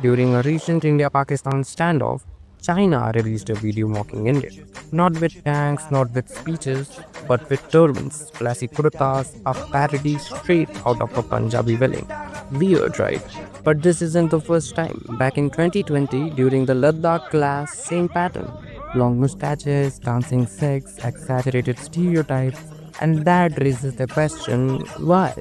During a recent India-Pakistan standoff, China released a video mocking India. Not with tanks, not with speeches, but with turbans, classic kurtas, a parody straight out of a Punjabi wedding. Weird, right? But this isn't the first time. Back in 2020, during the Ladakh class, same pattern. Long mustaches, dancing Sikhs, exaggerated stereotypes, and that raises the question, why?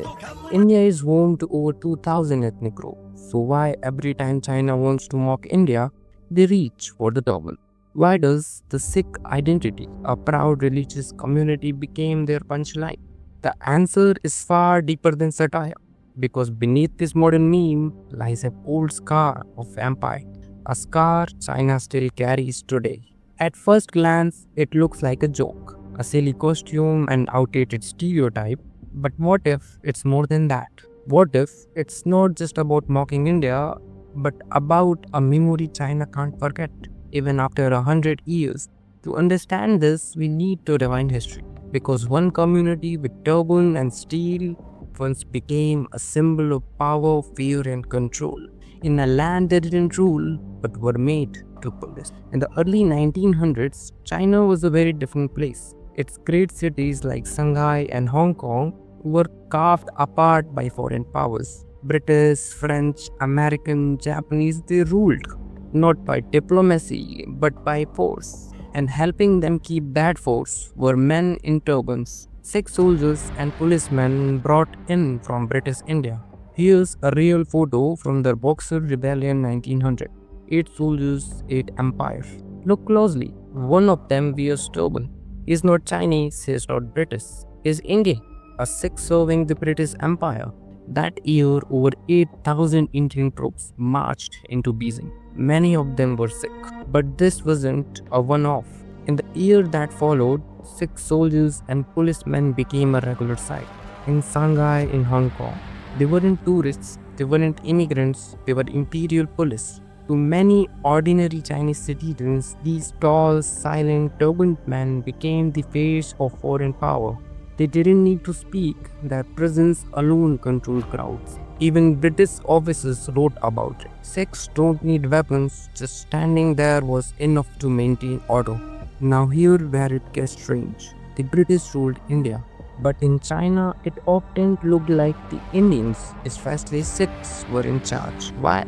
India is home to over 2000 ethnic groups, so why every time China wants to mock India, they reach for the turban? Why does the Sikh identity, a proud religious community, became their punchline? The answer is far deeper than satire, because beneath this modern meme lies an old scar of empire, a scar China still carries today. At first glance, it looks like a joke, a silly costume and outdated stereotype, but what if it's more than that? What if it's not just about mocking India, but about a memory China can't forget, even after 100 years? To understand this, we need to rewind history, because one community with turban and steel once became a symbol of power, fear, and control in a land that didn't rule but were made to police. In the early 1900s, China was a very different place. Its great cities like Shanghai and Hong Kong were carved apart by foreign powers. British, French, American, Japanese, they ruled, not by diplomacy but by force. And helping them keep that force were men in turbans, Sikh soldiers and policemen brought in from British India. Here's a real photo from the Boxer Rebellion 1900. 8 soldiers, 8 empires. Look closely. One of them wears turban. He's not Chinese, he's not British. He's Indian, a Sikh serving the British Empire. That year, over 8,000 Indian troops marched into Beijing. Many of them were Sikh. But this wasn't a one-off. In the year that followed, Sikh soldiers and policemen became a regular sight. In Shanghai, in Hong Kong, they weren't tourists, they weren't immigrants, they were imperial police. To many ordinary Chinese citizens, these tall, silent, turbaned men became the face of foreign power. They didn't need to speak, their presence alone controlled crowds. Even British officers wrote about it. Sikhs don't need weapons, just standing there was enough to maintain order. Now here where it gets strange. The British ruled India, but in China it often looked like the Indians, especially Sikhs, were in charge. Why?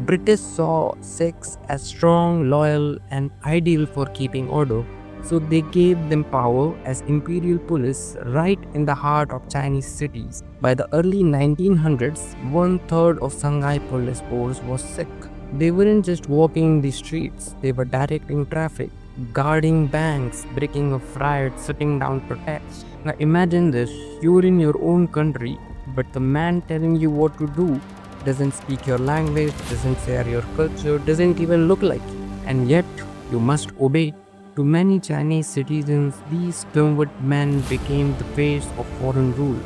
British saw Sikhs as strong, loyal and ideal for keeping order, so they gave them power as imperial police right in the heart of Chinese cities. By the early 1900s, 1/3 of Shanghai police force was Sikh. They weren't just walking the streets, they were directing traffic, guarding banks, breaking up riots, shutting down protests. Now imagine this, you're in your own country, but the man telling you what to do doesn't speak your language, doesn't share your culture, doesn't even look like you, and yet you must obey. To many Chinese citizens, these turbaned men became the face of foreign rule.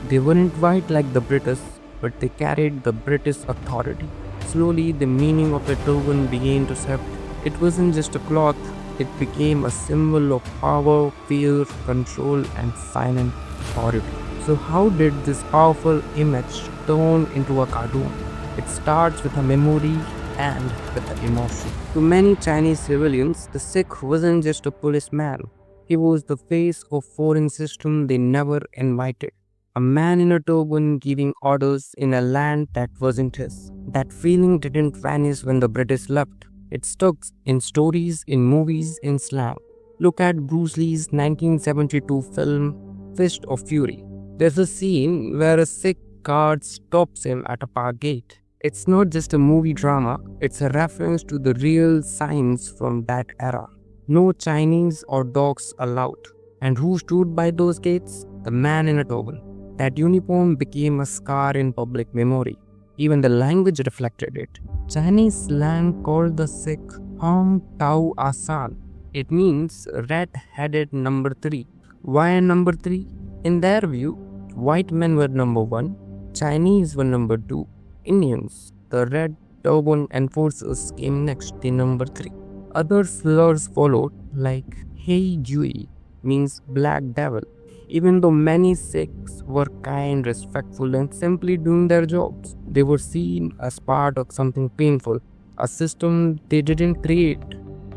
They weren't white like the British, but they carried the British authority. Slowly, the meaning of the turban began to shift. It wasn't just a cloth, it became a symbol of power, fear, control, and silent authority. So how did this powerful image turn into a cartoon? It starts with a memory and with an emotion. To many Chinese civilians, the Sikh wasn't just a policeman. He was the face of foreign system they never invited. A man in a turban giving orders in a land that wasn't his. That feeling didn't vanish when the British left. It stuck in stories, in movies, in slang. Look at Bruce Lee's 1972 film Fist of Fury. There's a scene where a Sikh guard stops him at a park gate. It's not just a movie drama, it's a reference to the real signs from that era. No Chinese or dogs allowed. And who stood by those gates? The man in a turban. That uniform became a scar in public memory. Even the language reflected it. Chinese slang called the Sikh Hong Tao Asan. It means red-headed number 3. Why number 3? In their view, white men were number 1, Chinese were number 2, Indians, the red turban enforcers came next, the number 3. Other slurs followed like Hey Jui means black devil. Even though many Sikhs were kind, respectful and simply doing their jobs, they were seen as part of something painful. a system they didn't create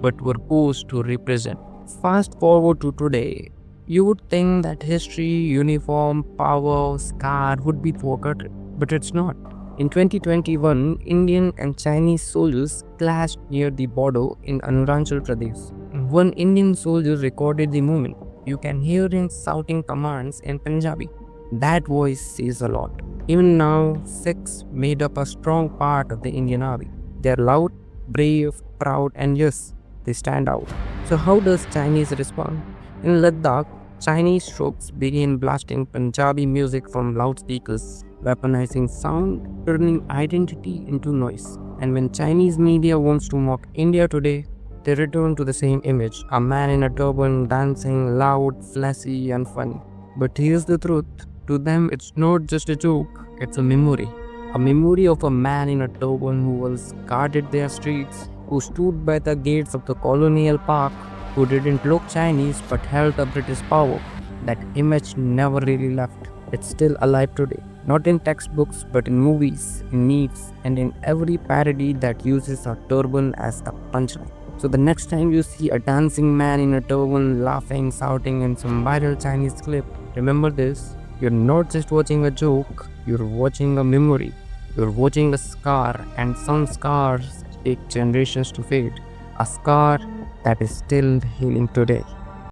but were forced to represent. Fast forward to today, you would think that history, uniform, power, scar would be forgotten, but it's not. In 2021, Indian and Chinese soldiers clashed near the border in Arunachal Pradesh. One Indian soldier recorded the moment. You can hear him shouting commands in Punjabi. That voice says a lot. Even now, Sikhs made up a strong part of the Indian army. They're loud, brave, proud, and yes, they stand out. So how does Chinese respond? In Ladakh, Chinese troops began blasting Punjabi music from loudspeakers, weaponizing sound, turning identity into noise. And when Chinese media wants to mock India today, they return to the same image, a man in a turban dancing loud, flashy, and funny. But here's the truth, to them it's not just a joke, it's a memory. A memory of a man in a turban who once guarded their streets, who stood by the gates of the colonial park, who didn't look Chinese but held the British power. That image never really left. It's still alive today. Not in textbooks, but in movies, in memes, and in every parody that uses a turban as the punchline. So the next time you see a dancing man in a turban laughing, shouting in some viral Chinese clip, remember this. You're not just watching a joke, you're watching a memory. You're watching a scar, and some scars take generations to fade. A scar that is still healing today.